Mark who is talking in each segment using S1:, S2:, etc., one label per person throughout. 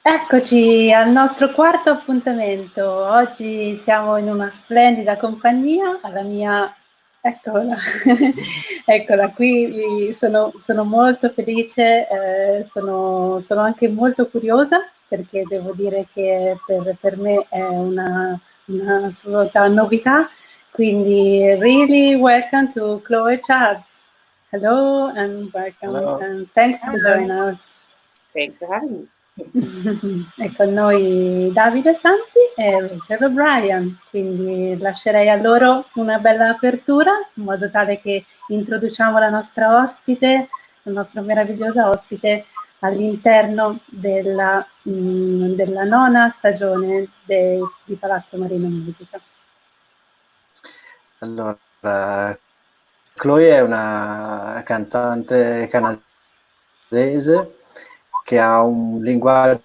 S1: Eccoci al nostro quarto appuntamento. Oggi siamo in una splendida compagnia, alla mia... Eccola, eccola qui, sono molto felice, sono anche molto curiosa perché devo dire che per me è una assoluta novità, quindi really welcome to Chloe Charles. Hello and welcome.
S2: Hello.
S1: And thanks for joining us.
S3: Thanks for having me.
S1: È con noi Davide Santi e Rachel O'Brien, quindi lascerei a loro una bella apertura in modo tale che introduciamo la nostra ospite, la nostra meravigliosa ospite all'interno della nona stagione di Palazzo Marino Musica.
S2: Allora, Chloe è una cantante canadese che ha un linguaggio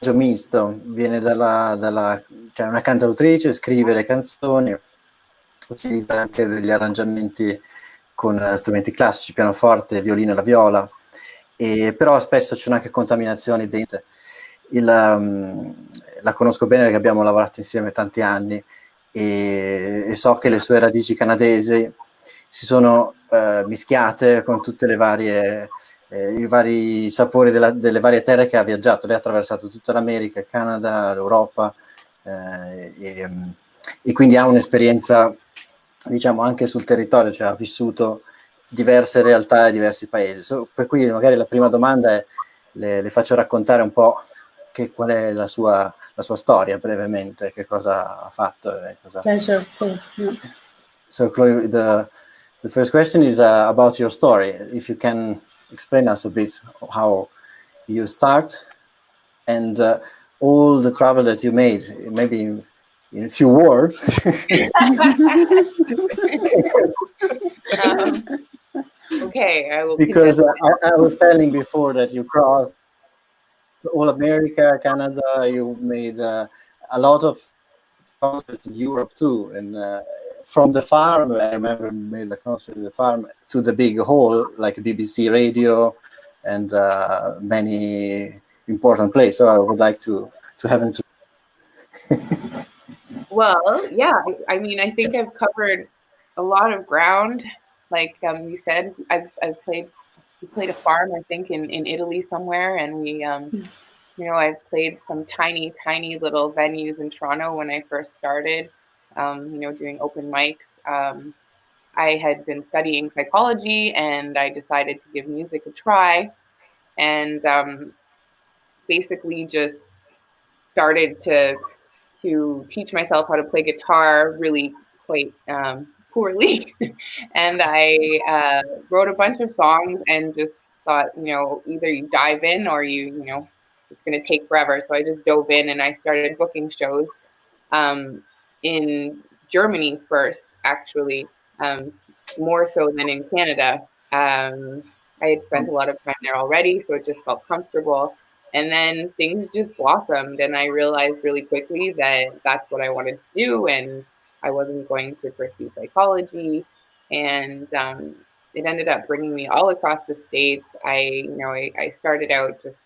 S2: misto, viene cioè una cantautrice, scrive le canzoni, utilizza anche degli arrangiamenti con strumenti classici, pianoforte, violino e la viola, però spesso ci sono anche contaminazioni dentro. La conosco bene perché abbiamo lavorato insieme tanti anni e so che le sue radici canadesi si sono mischiate con tutte le varie i vari sapori delle varie terre che ha viaggiato. Lei ha attraversato tutta l'America, il Canada, l'Europa e quindi ha un'esperienza, diciamo, anche sul territorio, cioè ha vissuto diverse realtà e diversi paesi. Per cui magari la prima domanda è, le faccio raccontare un po' qual è la sua storia brevemente, che cosa ha fatto.
S1: Pleasure.
S2: So Chloe, the first question is about your story. If you can explain us a bit how you start and all the travel that you made, maybe in a few words.
S3: Okay, I will.
S2: Because I was telling before that you crossed all America, Canada, you made a lot of concerts in Europe too, and from the farm, I remember you made a concert at the farm to the big hall, like BBC Radio and many important places. So I would like to have into.
S3: Well, yeah, I mean, I think I've covered a lot of ground. Like you said, I've played a farm, I think, in Italy somewhere, and we, I've played some tiny little venues in Toronto when I first started, doing open mics. I had been studying psychology, and I decided to give music a try, and basically just started to teach myself how to play guitar really quite poorly. And I wrote a bunch of songs and just thought, either you dive in or it's going to take forever. So I just dove in and I started booking shows in Germany first, actually, more so than in Canada. I had spent a lot of time there already, so it just felt comfortable. And then things just blossomed, and I realized really quickly that that's what I wanted to do, and I wasn't going to pursue psychology. And it ended up bringing me all across the States. I started out just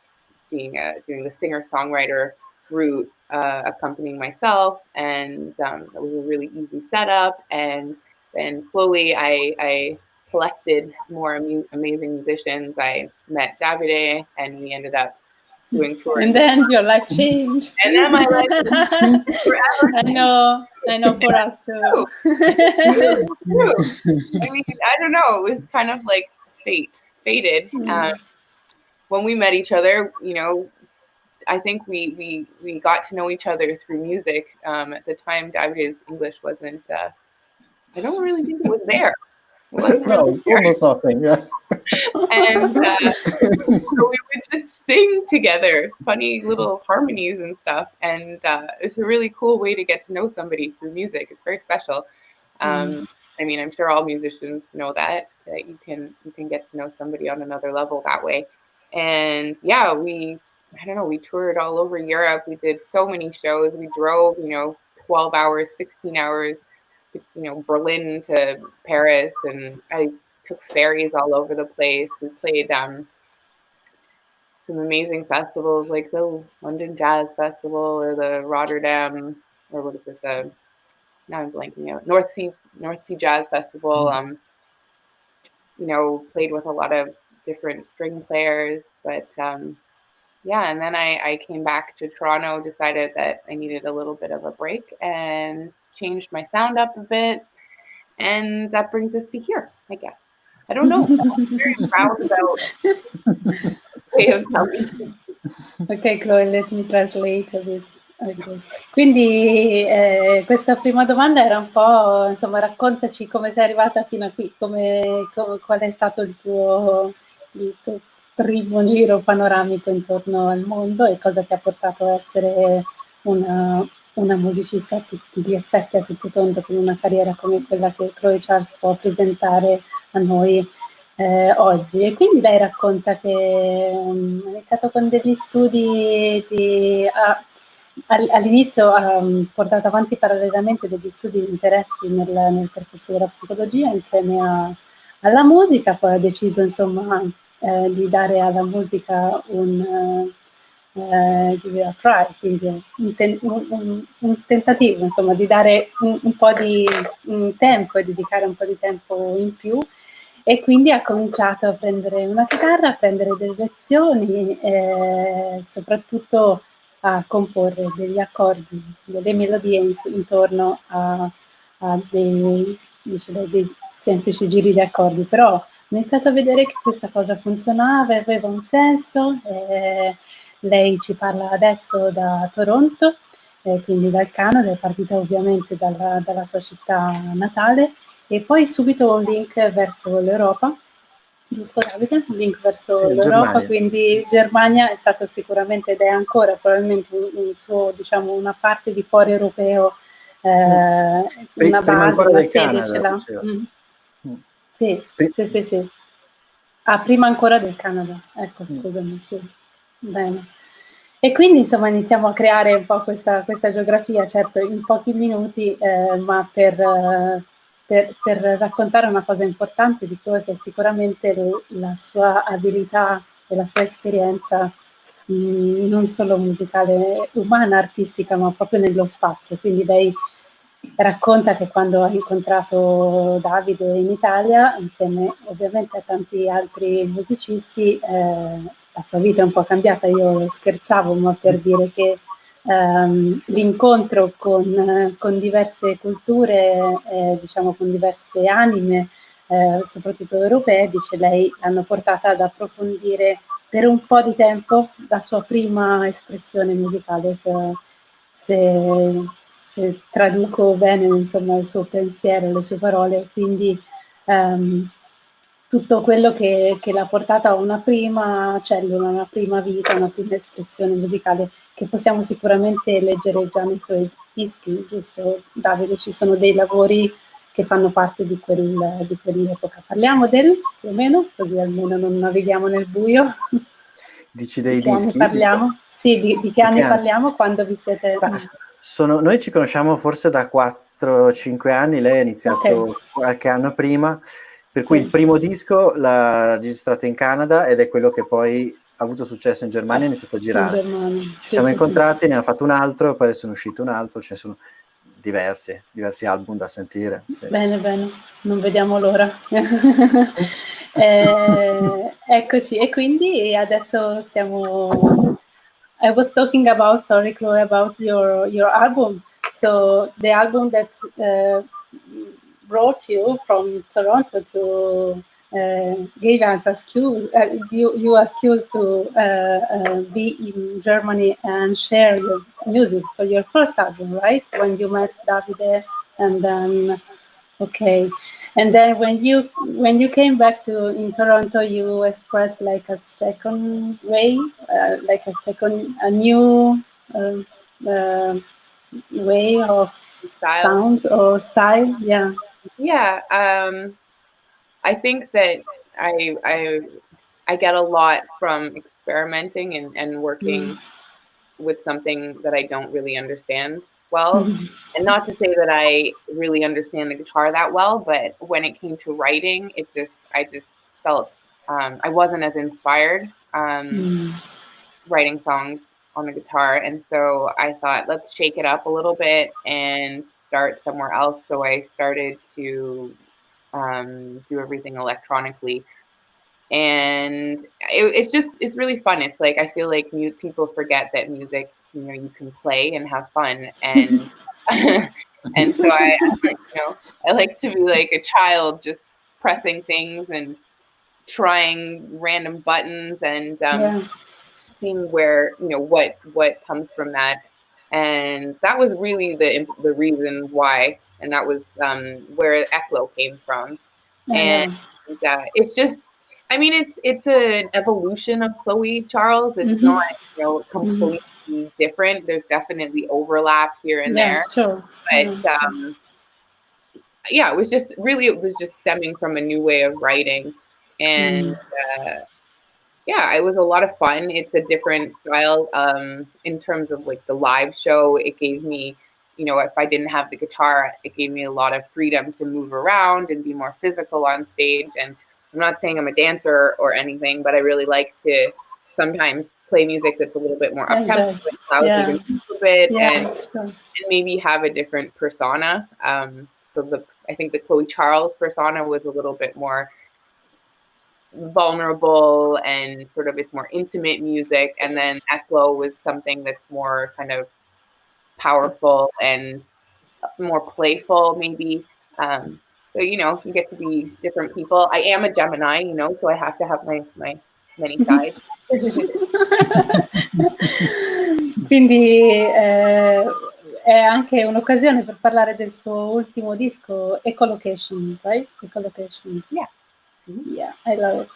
S3: doing the singer-songwriter route, accompanying myself, and it was a really easy setup. And then slowly I collected more amazing musicians. I met Davide, and we ended up doing tours.
S1: And then your life changed.
S3: And then my life changed forever.
S1: I know for us too.
S3: True. I mean, I don't know. It was kind of like fated. When we met each other, I think we got to know each other through music. At the time, Davide's English wasn't. I don't really think it was there.
S2: No, it's almost nothing. Yeah.
S3: And so we would just sing together, funny little harmonies and stuff. And it's a really cool way to get to know somebody through music. It's very special. I mean, I'm sure all musicians know that you can get to know somebody on another level that way. And yeah, we toured all over Europe. We did so many shows. We drove, 12 hours, 16 hours, Berlin to Paris, and I took ferries all over the place. We played some amazing festivals like the London Jazz Festival or the Rotterdam, or what is it, now I'm blanking out, North Sea Jazz Festival. You know, played with a lot of different string players, but yeah, and then I came back to Toronto, decided that I needed a little bit of a break and changed my sound up a bit, and that brings us to here, I guess. I don't know. Very roundabout way of telling you.
S1: Ok, Chloe, let me translate a bit. Okay. Quindi questa prima domanda era un po', insomma, raccontaci come sei arrivata fino a qui, qual è stato il tuo primo giro panoramico intorno al mondo e cosa ti ha portato a essere una musicista a tutti gli effetti, a tutto tondo, con una carriera come quella che Chloe Charles può presentare a noi oggi. E quindi lei racconta che ha iniziato con degli studi all'inizio ha portato avanti parallelamente degli studi di interessi nel percorso della psicologia insieme alla musica, poi ha deciso insomma di dare alla musica give it a try, quindi un tentativo insomma di dare un po' di tempo e dedicare un po' di tempo in più, e quindi ha cominciato a prendere una chitarra, a prendere delle lezioni e soprattutto a comporre degli accordi, delle melodie intorno a dei semplici giri di accordi, però ho iniziato a vedere che questa cosa funzionava, aveva un senso. Lei ci parla adesso da Toronto, quindi dal Canada, è partita ovviamente dalla sua città natale, e poi subito un link verso l'Europa, giusto Davide? Un link verso l'Europa, Germania. Quindi Germania è stata sicuramente, ed è ancora probabilmente un suo, diciamo, una parte di cuore europeo, una base, una sede ce l'ha. Sì. Ah, prima ancora del Canada, ecco, scusami, sì. Bene. E quindi insomma iniziamo a creare un po' questa geografia, certo in pochi minuti, ma per raccontare una cosa importante di quello che è sicuramente la sua abilità e la sua esperienza non solo musicale, umana, artistica, ma proprio nello spazio. Quindi lei racconta che quando ha incontrato Davide in Italia, insieme ovviamente a tanti altri musicisti, la sua vita è un po' cambiata. Io scherzavo, ma per dire che l'incontro con diverse culture, diciamo con diverse anime, soprattutto europee, dice lei, hanno portata ad approfondire per un po' di tempo la sua prima espressione musicale, se traduco bene insomma il suo pensiero, le sue parole, quindi tutto quello che l'ha portata a una prima cellula, una prima vita, una prima espressione musicale che possiamo sicuramente leggere già nei suoi dischi, giusto Davide? Ci sono dei lavori che fanno parte di quell'epoca. Parliamo più o meno, così almeno non navighiamo nel buio.
S2: Dici dei
S1: di che
S2: dischi?
S1: Anni parliamo? Sì, di che anni parliamo quando vi siete...
S2: Noi ci conosciamo forse da 4-5 anni, lei ha iniziato qualche anno prima, per cui il primo disco l'ha registrato in Canada ed è quello che poi ha avuto successo in Germania e ha iniziato a girare. Ci siamo incontrati, ne hanno fatto un altro, poi adesso è uscito un altro, ce ne sono diversi album da sentire. Sì.
S1: Bene, non vediamo l'ora. Eccoci, e quindi adesso siamo... I was talking about, sorry Chloe, about your album. So the album that brought you from Toronto to gave us excuse, you excuse to be in Germany and share your music. So your first album, right? When you met Davide, and then and then when you came back in Toronto, you expressed like a second way, a new way of sound or style.
S3: Yeah. I think that I get a lot from experimenting and working with something that I don't really understand well. And not to say that I really understand the guitar that well, but when it came to writing, I just felt I wasn't as inspired. writing songs on the guitar. And so I thought, let's shake it up a little bit and start somewhere else. So I started to do everything electronically. And it's really fun. It's like, I feel like people forget that music, you can play and have fun. And, and so I like to be like a child, just pressing things and trying random buttons and seeing where, what comes from that. And that was really the reason why, and that was where Eclo came from. And it's just, I mean, it's an evolution of Chloe Charles. It's not, completely different. There's definitely overlap here and there.
S1: Sure.
S3: But it was just stemming from a new way of writing. And it was a lot of fun. It's a different style in terms of like the live show. It gave me, if I didn't have the guitar, it gave me a lot of freedom to move around and be more physical on stage. And I'm not saying I'm a dancer or anything, but I really like to sometimes play music that's a little bit more up-tempo, allows me to move a bit and maybe have a different persona. So I think the Chloe Charles persona was a little bit more vulnerable and sort of, it's more intimate music. And then Eclo was something that's more kind of powerful and more playful, maybe. So, you get to be different people. I am a Gemini, so I have to have my many sides.
S1: Quindi è anche un'occasione per parlare del suo ultimo disco, Ecolocation, right? Ecolocation. Yeah, I love it.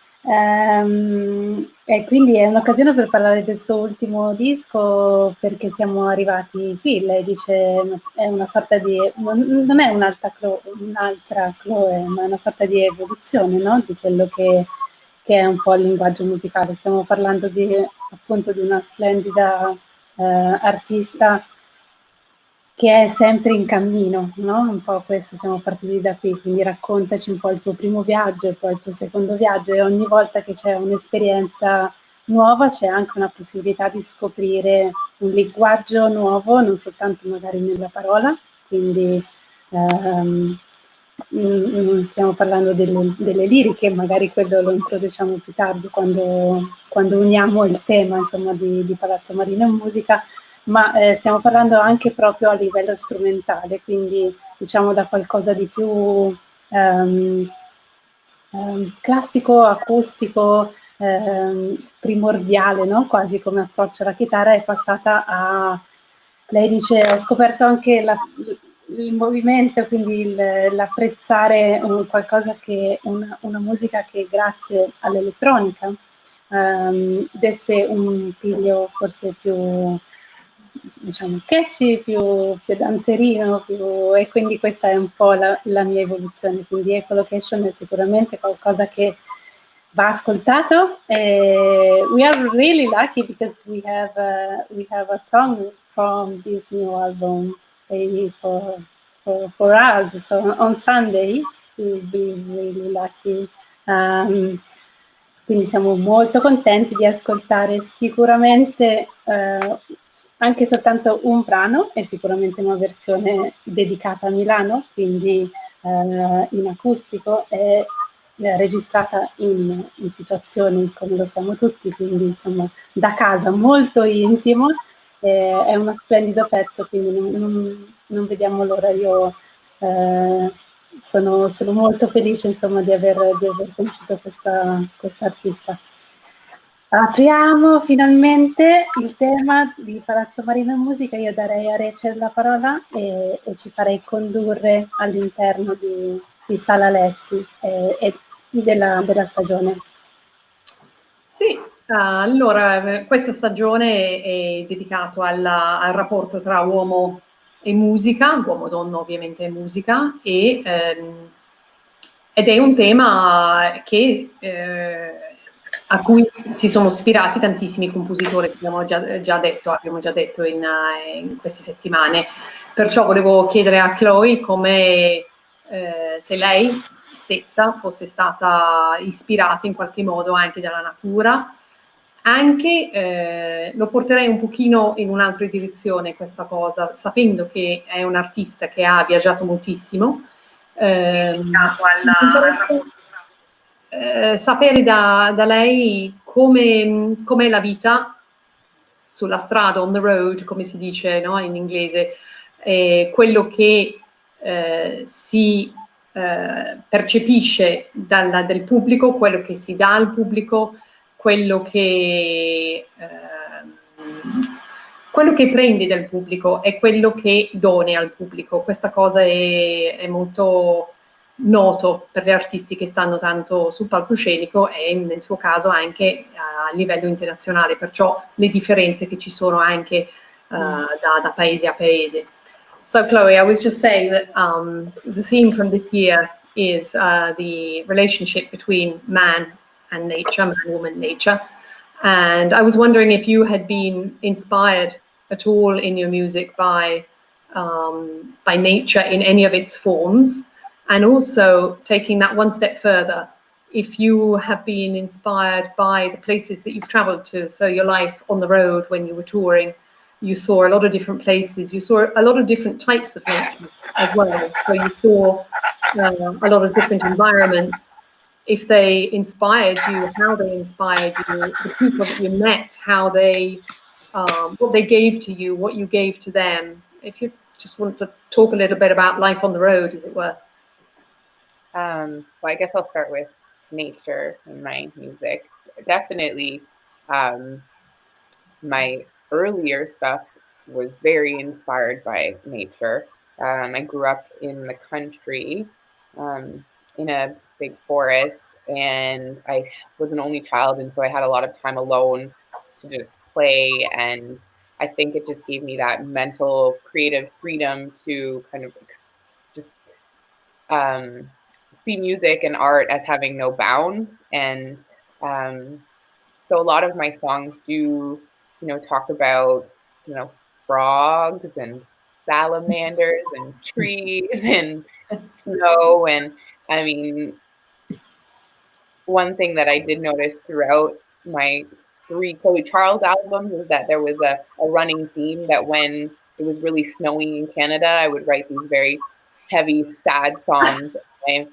S1: E quindi è un'occasione per parlare del suo ultimo disco, perché siamo arrivati qui. Lei dice è una sorta di, non è un'altra Chloe, ma è una sorta di evoluzione, no? Di quello che è un po' il linguaggio musicale. Stiamo parlando appunto di una splendida artista che è sempre in cammino, no? Un po' questo, siamo partiti da qui, quindi raccontaci un po' il tuo primo viaggio e poi il tuo secondo viaggio, e ogni volta che c'è un'esperienza nuova c'è anche una possibilità di scoprire un linguaggio nuovo, non soltanto magari nella parola, quindi stiamo parlando delle liriche, magari quello lo introduciamo più tardi quando uniamo il tema, insomma, di Palazzo Marino e Musica, ma stiamo parlando anche proprio a livello strumentale, quindi diciamo da qualcosa di più classico, acustico, primordiale, no? Quasi come approccio alla chitarra, è passata a, lei dice, ho scoperto anche il movimento, quindi l'apprezzare qualcosa che, una musica che grazie all'elettronica desse un piglio forse più, diciamo, catchy, più danzerino, e quindi questa è un po' la mia evoluzione. Quindi Ecolocation è sicuramente qualcosa che va ascoltato. We are really lucky because we have a song from this new album for us. So on Sunday we'll be really lucky. Quindi siamo molto contenti di ascoltare sicuramente anche soltanto un brano, e sicuramente una versione dedicata a Milano, quindi in acustico, e registrata in situazioni come lo siamo tutti, quindi insomma da casa, molto intimo. È uno splendido pezzo, quindi non vediamo l'ora. Io sono molto felice, insomma, di aver conosciuto questa artista. Apriamo finalmente il tema di Palazzo Marino e Musica. Io darei a Rachel la parola e ci farei condurre all'interno di Sala Alessi e della stagione.
S4: Sì, allora questa stagione è dedicata al rapporto tra uomo e musica, uomo-donna ovviamente e musica, ed è un tema che a cui si sono ispirati tantissimi compositori, che abbiamo già detto in queste settimane. Perciò volevo chiedere a Chloe come se lei stessa fosse stata ispirata in qualche modo anche dalla natura, Anche lo porterei un pochino in un'altra direzione questa cosa, sapendo che è un artista che ha viaggiato moltissimo. Sapere da lei com'è la vita sulla strada, on the road, come si dice, no, in inglese, quello che si percepisce del pubblico, quello che si dà al pubblico, quello che prendi dal pubblico e quello che doni al pubblico. Questa cosa è molto noto per gli artisti che stanno tanto sul palcoscenico e nel suo caso anche a livello internazionale, perciò le differenze che ci sono anche da paese a paese. So Chloe, I was just saying that the theme from this year is the relationship between man and nature, man, woman, nature. And I was wondering if you had been inspired at all in your music by nature in any of its forms, and also taking that one step further, if you have been inspired by the places that you've traveled to. So your life on the road when you were touring, you saw a lot of different places, you saw a lot of different types of nature as well. So you saw a lot of different environments. If they inspired you, how they inspired you, the people that you met, how they, what they gave to you, what you gave to them. If you just want to talk a little bit about life on the road, as it were.
S3: Well, I guess I'll start with nature in my music. Definitely, my earlier stuff was very inspired by nature. I grew up in the country, in a big forest, and I was an only child, and so I had a lot of time alone to just play, and I think it just gave me that mental creative freedom to kind of just see music and art as having no bounds. And so a lot of my songs do, talk about, frogs and salamanders and trees and snow. And I mean, one thing that I did notice throughout my 3 Chloe Charles albums is that there was a running theme that when it was really snowy in Canada, I would write these very heavy, sad songs. I'm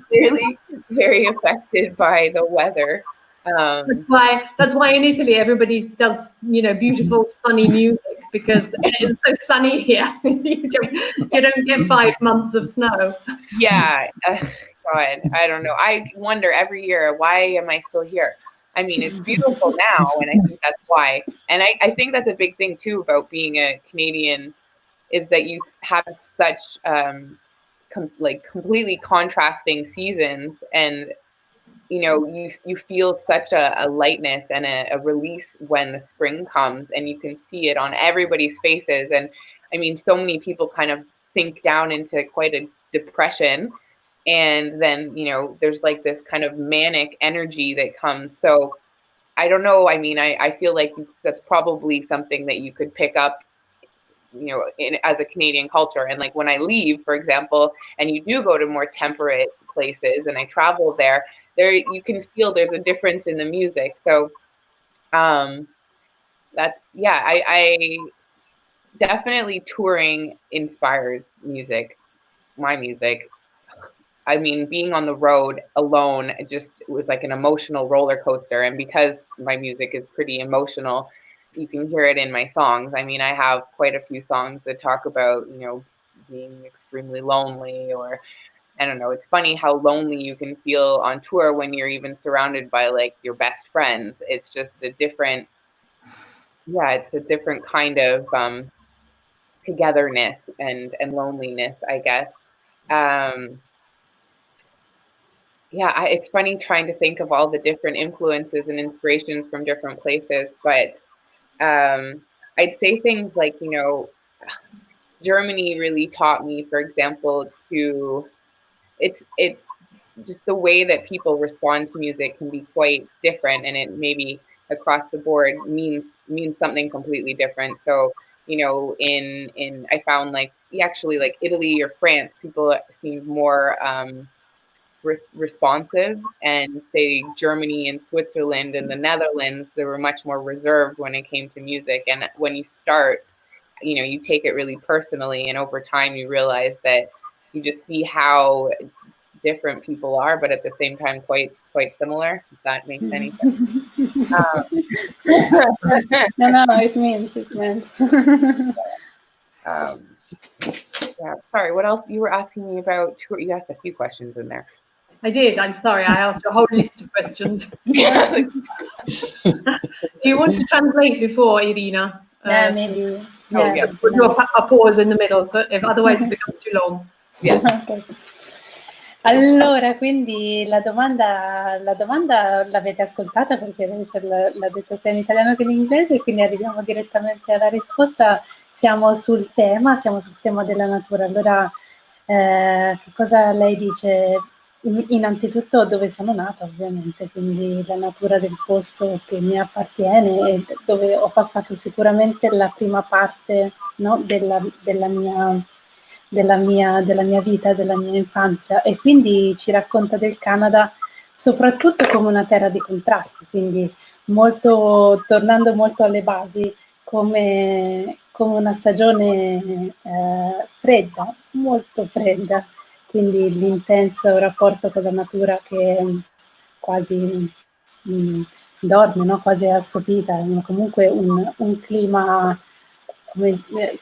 S3: clearly very affected by the weather.
S4: That's why in Italy everybody does, beautiful sunny music, because it's so sunny here. you don't get 5 months of snow.
S3: Yeah, God, I don't know. I wonder every year, why am I still here? I mean, it's beautiful now, and I think that's why. And I think that's a big thing too about being a Canadian, is that you have such completely contrasting seasons, and you feel such a lightness and a release when the spring comes, and you can see it on everybody's faces. And I mean, so many people kind of sink down into quite a depression, and then there's like this kind of manic energy that comes. So I don't know, I mean, I feel like that's probably something that you could pick up as a Canadian culture. And like when I leave, for example, and you do go to more temperate places and I travel there you can feel there's a difference in the music. So that's, yeah, I definitely touring inspires my music. I mean, being on the road alone, it was like an emotional roller coaster. And because my music is pretty emotional, you can hear it in my songs. I mean, I have quite a few songs that talk about, being extremely lonely, or I don't know. It's funny how lonely you can feel on tour when you're even surrounded by like your best friends. It's just a different kind of togetherness and loneliness, I guess. It's funny trying to think of all the different influences and inspirations from different places, but I'd say things like, Germany really taught me, for example, it's just the way that people respond to music can be quite different, and it maybe across the board means something completely different. So, I found like Italy or France, people seemed more responsive, and say Germany and Switzerland and the Netherlands, they were much more reserved when it came to music. And when you start, you know, you take it really personally, and over time you realize that you just see how different people are, but at the same time quite similar, if that makes any sense.
S1: No, it means.
S3: Yeah, sorry, what else? You were asking me about, you asked a few questions in there.
S4: I did. I'm sorry. I asked a whole list of questions.
S3: Yeah.
S4: Do you want to translate before, Irina?
S1: Yeah, maybe.
S4: Yeah. Put a pause in the middle, so if otherwise it becomes too long.
S3: Yeah.
S1: Okay. Allora, quindi la domanda l'avete ascoltata perché l'ha detto sia in italiano che in inglese, quindi arriviamo direttamente alla risposta. Siamo sul tema della natura. Allora, che cosa lei dice? Innanzitutto dove sono nata, ovviamente, quindi la natura del posto che mi appartiene e dove ho passato sicuramente la prima parte, no, della mia vita, della mia infanzia, e quindi ci racconta del Canada soprattutto come una terra di contrasti, quindi tornando molto alle basi, come una stagione fredda, molto fredda, quindi l'intenso rapporto con la natura che quasi dorme, no? Quasi assopita, comunque un clima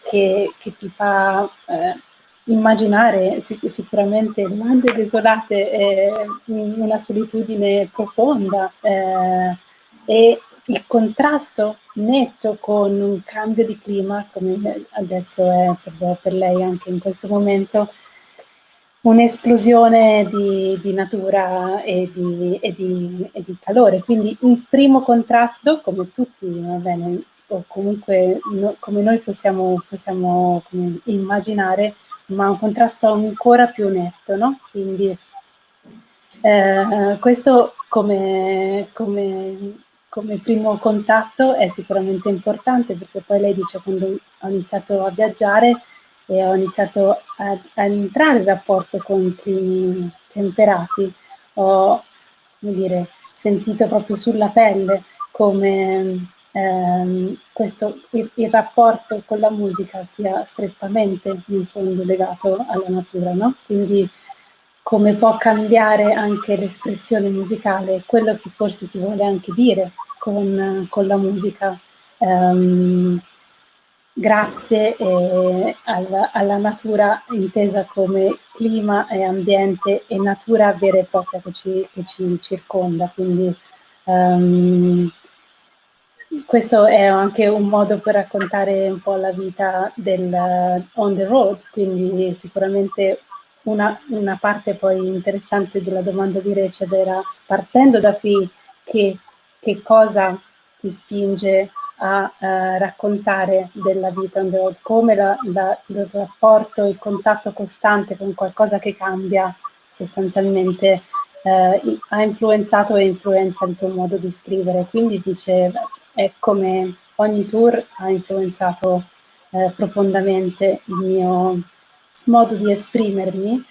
S1: che ti fa immaginare sicuramente lande desolate, una solitudine profonda, e il contrasto netto con un cambio di clima, come adesso è per lei anche in questo momento, un'esplosione di natura e di calore. Quindi un primo contrasto, come tutti, va bene, o comunque come noi possiamo immaginare, ma un contrasto ancora più netto, no? Quindi questo come primo contatto è sicuramente importante, perché poi lei dice, quando ho iniziato a viaggiare e ho iniziato a entrare in rapporto con climi temperati, ho, come dire, sentito proprio sulla pelle come il rapporto con la musica sia strettamente in fondo legato alla natura, no? Quindi come può cambiare anche l'espressione musicale, quello che forse si vuole anche dire con la musica, grazie alla natura intesa come clima e ambiente e natura vera e propria che ci circonda. Quindi questo è anche un modo per raccontare un po' la vita on the road, quindi sicuramente una parte poi interessante della domanda di Rachel era, partendo da qui, che cosa ti spinge a raccontare della vita on the road, come il rapporto, il contatto costante con qualcosa che cambia sostanzialmente ha influenzato e influenza il tuo modo di scrivere. Quindi dice, è come ogni tour ha influenzato profondamente il mio modo di esprimermi,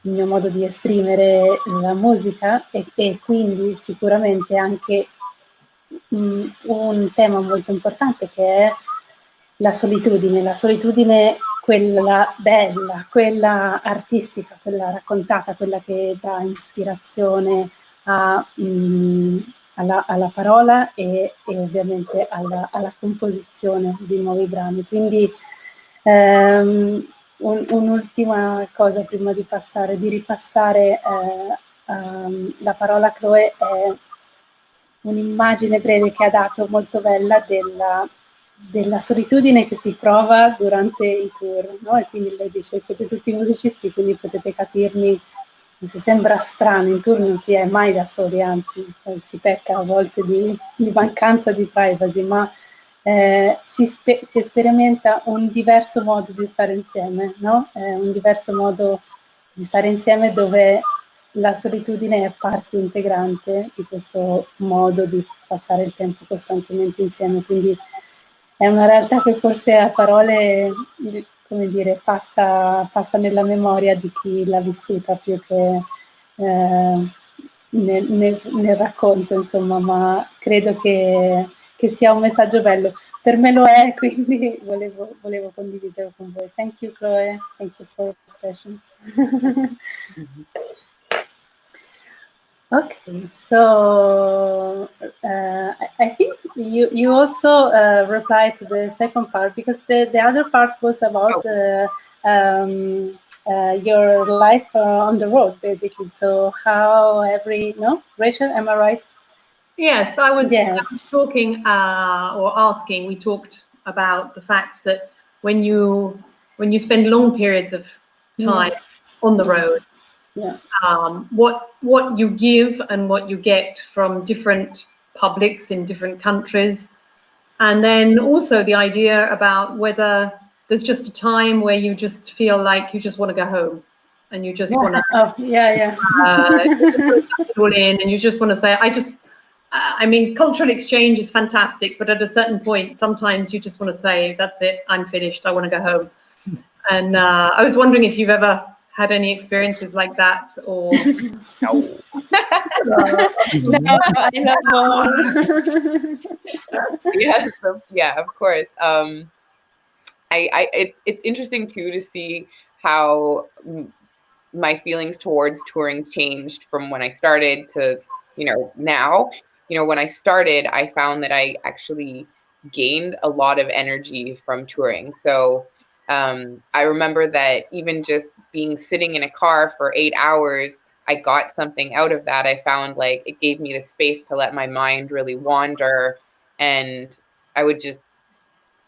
S1: il mio modo di esprimere la musica, e quindi sicuramente anche un tema molto importante, che è la solitudine quella bella, quella artistica, quella raccontata, quella che dà ispirazione alla parola e ovviamente alla composizione di nuovi brani. Quindi un'ultima cosa prima di ripassare la parola a Chloe è un'immagine breve che ha dato, molto bella, della solitudine che si prova durante i tour, no? E quindi lei dice, siete tutti musicisti, quindi potete capirmi, se sembra strano, in tour non si è mai da soli, anzi si pecca a volte di mancanza di privacy, ma si sperimenta un diverso modo di stare insieme, no? Un diverso modo di stare insieme dove la solitudine è parte integrante di questo modo di passare il tempo costantemente insieme. Quindi è una realtà che forse a parole, come dire, passa nella memoria di chi l'ha vissuta più che nel racconto, insomma, ma credo che sia un messaggio bello. Per me lo è, quindi volevo condividerlo con voi. Thank you, Chloe. Thank you for the questions. Okay, so I think you also replied to the second part, because the other part was about your life on the road, basically. So how Rachel, am I right?
S4: Yes, I was talking or asking. We talked about the fact that when you spend long periods of time on the road, what you give and what you get from different publics in different countries, and then also the idea about whether there's just a time where you just feel like you just want to go home, and you just want to put it all in, and you just want to say, I mean, cultural exchange is fantastic, but at a certain point, sometimes you just want to say, that's it, I'm finished, I want to go home. And I was wondering if you've ever had any experiences like that, or...
S3: No.
S1: No, I love
S3: Yeah, of course. It's interesting too to see how my feelings towards touring changed from when I started to, now. When I started, I found that I actually gained a lot of energy from touring. So I remember that even just sitting in a car for 8 hours, I got something out of that. I found like it gave me the space to let my mind really wander, and I would just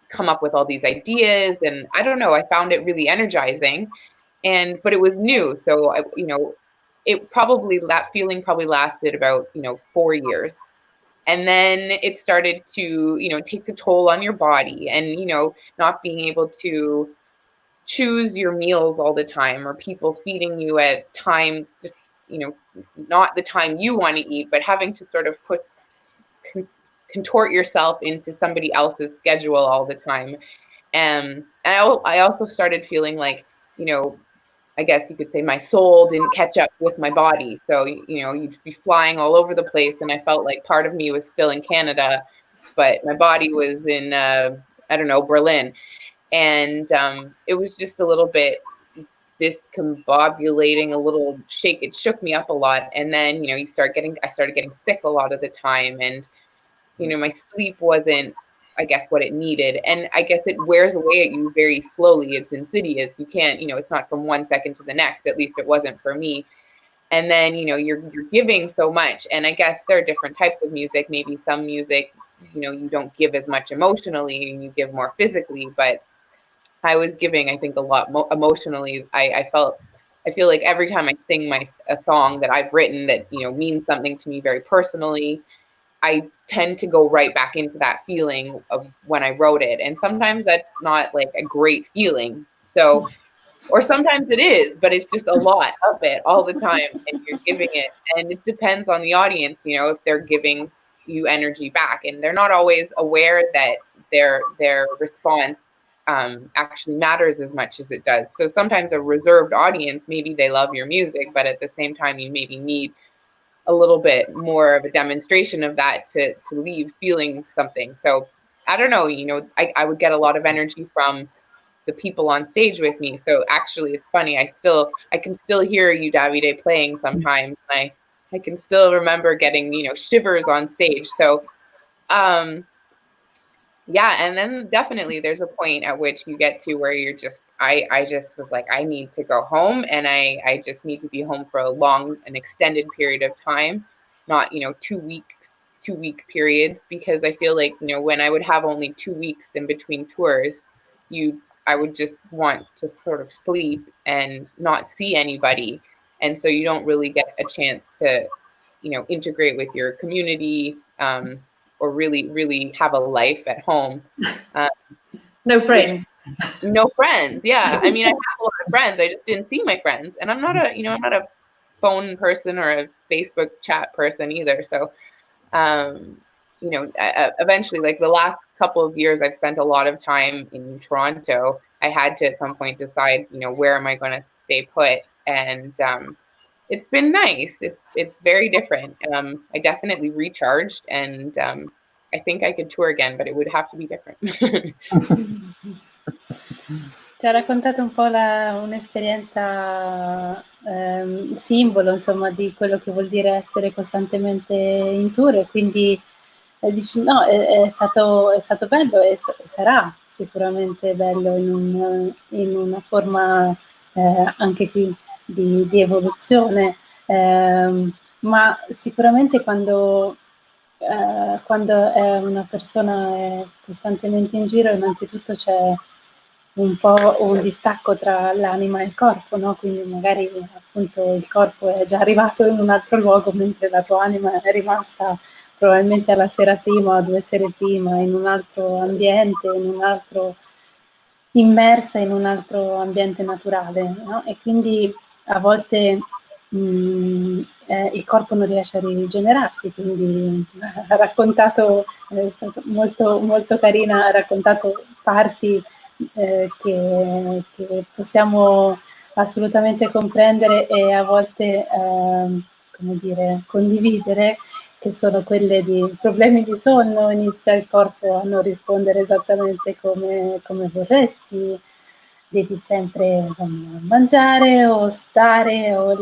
S3: come up with all these ideas, and I don't know, I found it really energizing. But it was new, so that feeling probably lasted about 4 years. And then it started to, it takes a toll on your body, and, not being able to choose your meals all the time, or people feeding you at times, just, not the time you want to eat, but having to sort of contort yourself into somebody else's schedule all the time. And I also started feeling like, I guess you could say my soul didn't catch up with my body. So, you'd be flying all over the place, and I felt like part of me was still in Canada, but my body was in, Berlin. And it was just a little bit discombobulating, a little shake. It shook me up a lot. And then, I started getting sick a lot of the time. And, my sleep wasn't, I guess, what it needed. And I guess it wears away at you very slowly. It's insidious. You can't, it's not from 1 second to the next. At least it wasn't for me. And then, you're giving so much. And I guess there are different types of music. Maybe some music, you don't give as much emotionally, and you give more physically. But I was giving, I think, a lot emotionally. I feel like every time I sing a song that I've written that, means something to me very personally, I tend to go right back into that feeling of when I wrote it. And sometimes that's not like a great feeling. So, or sometimes it is, but it's just a lot of it all the time, and you're giving it. And it depends on the audience, if they're giving you energy back, and they're not always aware that their response actually matters as much as it does. So sometimes a reserved audience, maybe they love your music, but at the same time, you maybe need a little bit more of a demonstration of that to leave feeling something. So I don't know, I would get a lot of energy from the people on stage with me. So actually it's funny, I can still hear you, Davide, playing sometimes. And I can still remember getting, shivers on stage. So yeah, and then definitely there's a point at which you get to where you're just, I just was like, I need to go home, and I just need to be home for an extended period of time, not, 2 week periods, because I feel like, when I would have only 2 weeks in between tours, I would just want to sort of sleep and not see anybody. And so you don't really get a chance to, integrate with your community, or really, really have a life at home.
S4: No friends.
S3: No friends. Yeah. I mean, I have a lot of friends. I just didn't see my friends. And I'm not a phone person or a Facebook chat person either. So, eventually, like the last couple of years, I've spent a lot of time in Toronto. I had to at some point decide, where am I going to stay put? And it's been nice. It's very different. I definitely recharged, and I think I could tour again, but it would have to be different.
S1: Ci ha raccontato un po' un'esperienza simbolo, insomma, di quello che vuol dire essere costantemente in tour, e quindi dici no, è stato bello, e sarà sicuramente bello in una forma anche qui di evoluzione, ma sicuramente quando è una persona è costantemente in giro, innanzitutto c'è un po' un distacco tra l'anima e il corpo, no? Quindi magari appunto il corpo è già arrivato in un altro luogo, mentre la tua anima è rimasta probabilmente alla sera prima o 2 sere prima in un altro ambiente, immersa in un altro ambiente naturale, no? E quindi a volte il corpo non riesce a rigenerarsi, quindi ha raccontato, è stato molto, molto carina, ha raccontato parti che possiamo assolutamente comprendere e a volte come dire, condividere, che sono quelle di problemi di sonno, inizia il corpo a non rispondere esattamente come vorresti, devi sempre mangiare o stare o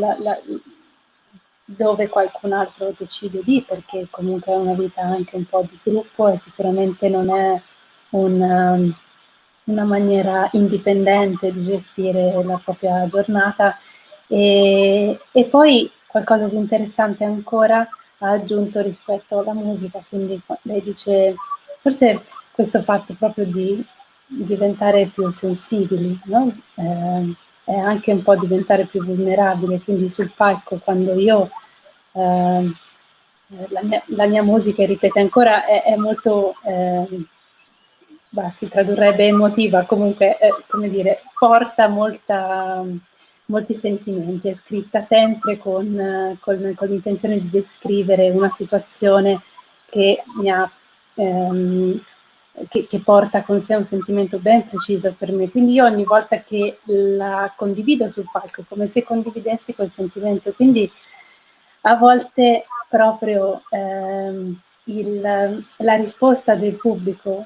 S1: dove qualcun altro decide di, perché comunque è una vita anche un po' di gruppo e sicuramente non è una maniera indipendente di gestire la propria giornata. E poi qualcosa di interessante ancora ha aggiunto rispetto alla musica, quindi lei dice forse questo fatto proprio di diventare più sensibili, no? È anche un po' diventare più vulnerabile, quindi sul palco quando io la mia musica, ripete ancora, è molto si tradurrebbe emotiva, comunque come dire, porta molti sentimenti, è scritta sempre con l'intenzione di descrivere una situazione che mi ha che porta con sé un sentimento ben preciso per me, quindi io ogni volta che la condivido sul palco, come se condividessi quel sentimento, quindi a volte proprio la risposta del pubblico,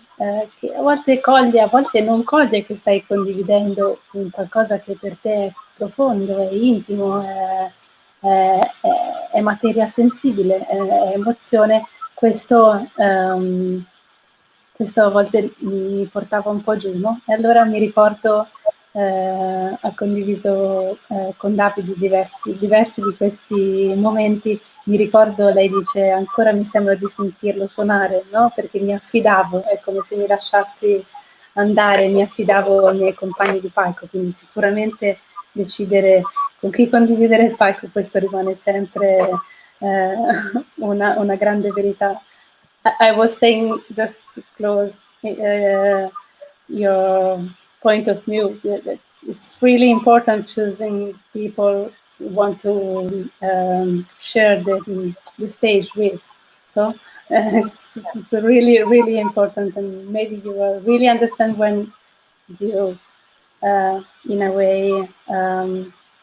S1: che a volte coglie, a volte non coglie che stai condividendo qualcosa che per te è profondo, è intimo, è materia sensibile, è emozione, questo a volte mi portava un po' giù, no? E allora mi ricordo, ha condiviso con Davide diversi di questi momenti, mi ricordo, lei dice, ancora mi sembra di sentirlo suonare, no? Perché mi affidavo, è come se mi lasciassi andare, mi affidavo ai miei compagni di palco, quindi sicuramente decidere con chi condividere il palco, questo rimane sempre una grande verità. I was saying, just to close your point of view, that it's really important choosing people you want to share the stage with. So it's really, really important, and maybe you will really understand when you, in a way,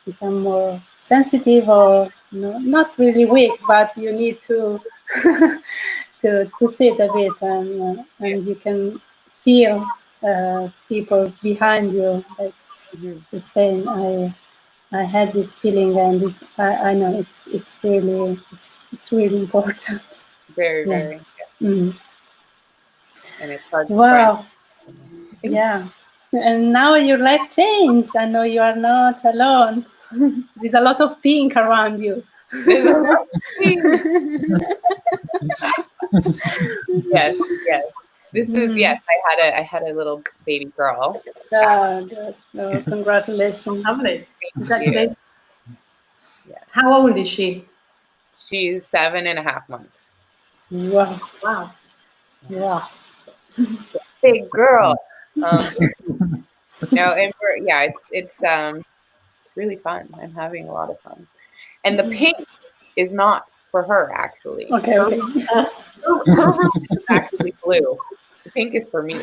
S1: become more sensitive, or not really weak, but you need to to sit a bit, and you can feel people behind you like sustain. I had this feeling, and I know it's really important.
S3: Very, very.
S1: Mm.
S3: And it's hard to
S1: wow. Yeah. And now your life changed. I know you are not alone. There's a lot of pink around you.
S3: There's a lot of pink. Yes. This is yes. I had a little baby girl.
S1: Good. No, congratulations.
S4: Lovely. Congratulations. Yeah. How old is she?
S3: She's 7.5 months.
S1: Wow.
S3: Big girl. No, and it's really fun. I'm having a lot of fun. And the pink is not for her, actually.
S1: Okay.
S3: Her is actually blue. The pink is for me.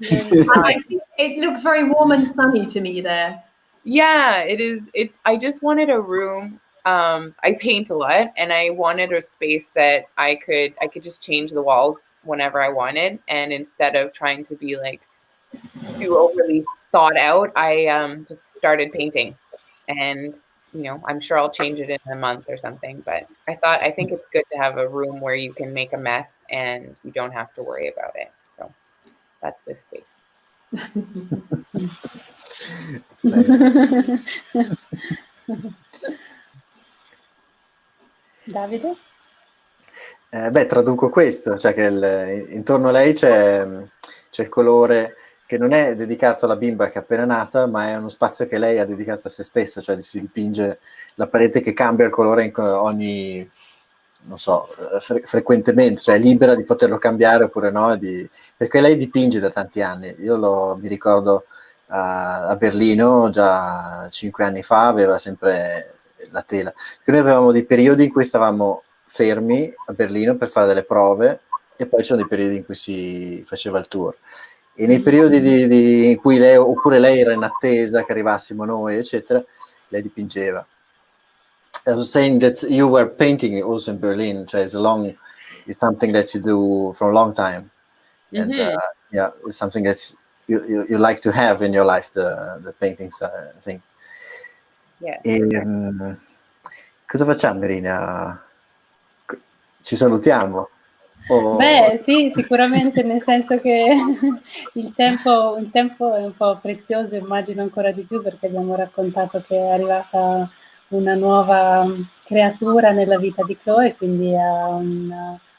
S4: It looks very warm and sunny to me there.
S3: Yeah, it is. I just wanted a room. I paint a lot, and I wanted a space that I could just change the walls whenever I wanted, and instead of trying to be like too overly thought out, I just started painting, and I'm sure I'll change it in a month or something. But I think it's good to have a room where you can make a mess and you don't have to worry about it. So that's this space.
S1: Davide?
S2: Traduco questo, cioè che intorno a lei c'è il colore che non è dedicato alla bimba che è appena nata, ma è uno spazio che lei ha dedicato a se stessa, cioè si dipinge la parete che cambia il colore ogni, non so, frequentemente, cioè è libera di poterlo cambiare oppure no, perché lei dipinge da tanti anni. Io mi ricordo a Berlino, già 5 anni fa, aveva sempre la tela. Perché noi avevamo dei periodi in cui stavamo fermi a Berlino per fare delle prove e poi c'erano dei periodi in cui si faceva il tour. E nei periodi in cui lei era in attesa che arrivassimo noi, eccetera, lei dipingeva. I was saying that you were painting also in Berlin, cioè it's something that you do for a long time. And it's something that you like to have in your life, the painting style, I think.
S3: Yes.
S2: Cosa facciamo, Irina? Ci salutiamo?
S1: Beh, sì, sicuramente, nel senso che il tempo è un po' prezioso, immagino ancora di più, perché abbiamo raccontato che è arrivata una nuova creatura nella vita di Chloe, quindi ha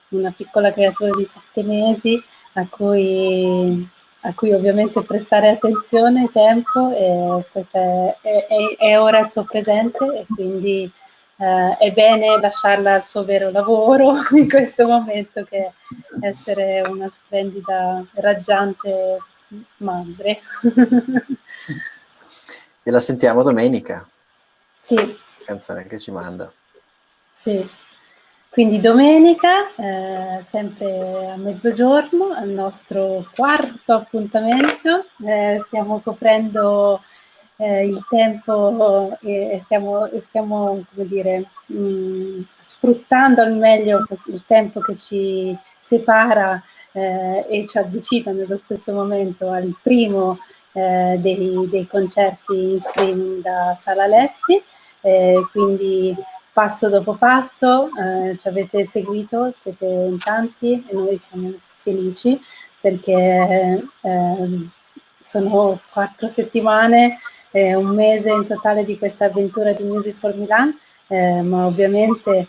S1: una piccola creatura di 7 mesi a cui ovviamente prestare attenzione e tempo, e questo è ora il suo presente, e quindi è bene lasciarla al suo vero lavoro in questo momento, che è essere una splendida, raggiante madre.
S2: E la sentiamo domenica.
S1: Sì.
S2: Canzone che ci manda.
S1: Sì. Quindi domenica, sempre a mezzogiorno, al nostro quarto appuntamento, stiamo coprendo il tempo e stiamo come dire, sfruttando al meglio il tempo che ci separa e ci avvicina nello stesso momento al primo dei concerti in streaming da Sala Alessi, quindi passo dopo passo ci avete seguito, siete in tanti e noi siamo felici perché sono 4 settimane, un mese in totale di questa avventura di Music for Milan, ma ovviamente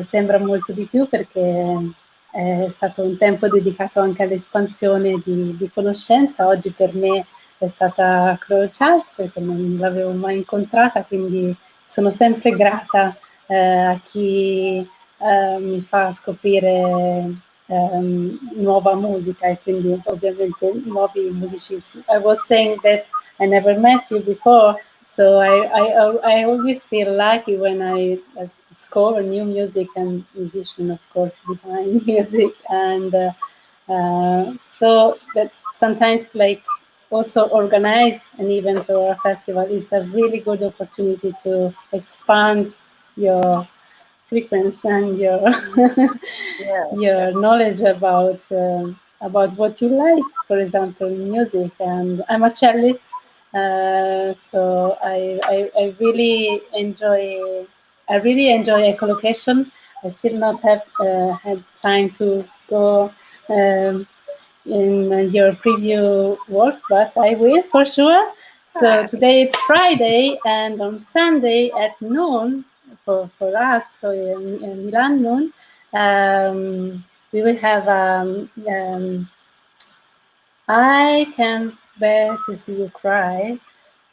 S1: sembra molto di più perché è stato un tempo dedicato anche all'espansione di conoscenza. Oggi per me è stata Chloe Charles perché non l'avevo mai incontrata, quindi sono sempre grata a chi mi fa scoprire nuova musica e quindi ovviamente nuovi musicisti. I was saying that I never met you before, so I always feel lucky when I discover new music and musician, of course, behind music, and so that sometimes like also organize an event or a festival is a really good opportunity to expand your frequency and your your knowledge about what you like, for example, in music. And I'm a cellist, so I really enjoy echolocation. I still not have had time to go in your preview works, but I will for sure. So today it's Friday, and on Sunday at noon for us, so in Milan noon, we will have I Can't Bear to See You Cry.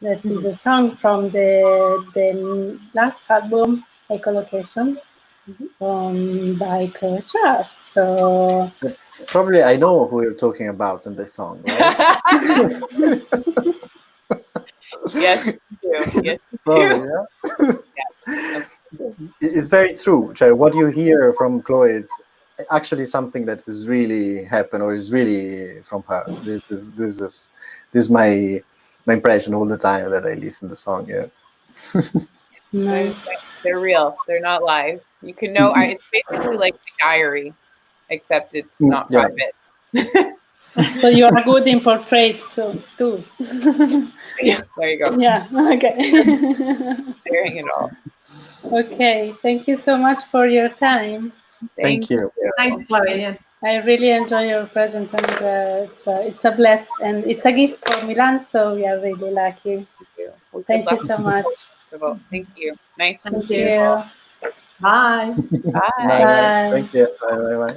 S1: That is a song from the last album, Echolocation, by Chloe Charles. So
S2: probably I know who you're talking about in this song, right?
S3: Yes, you do. Yes, you
S2: Probably,
S3: do.
S2: yeah. It's very true. Cioè, what you hear from Chloe is actually something that is really happened or is really from her. This is my impression all the time that I listen to the song. Yeah.
S1: Nice.
S3: They're real. They're not lies. You can know. It's basically like a diary, except it's not private.
S1: So you are good in portraits, so too.
S3: Yeah, there you go.
S1: Yeah. Okay.
S3: Sharing it all.
S1: Okay. Thank you so much for your time.
S2: Thank you.
S4: Thanks, Chloe.
S1: I really enjoy your present, and it's a bless, and it's a gift for Milan. So we are really lucky. Thank you so much.
S3: Thank you. Nice.
S1: Thank you.
S4: Bye.
S3: Bye.
S2: Bye. Thank you. Bye.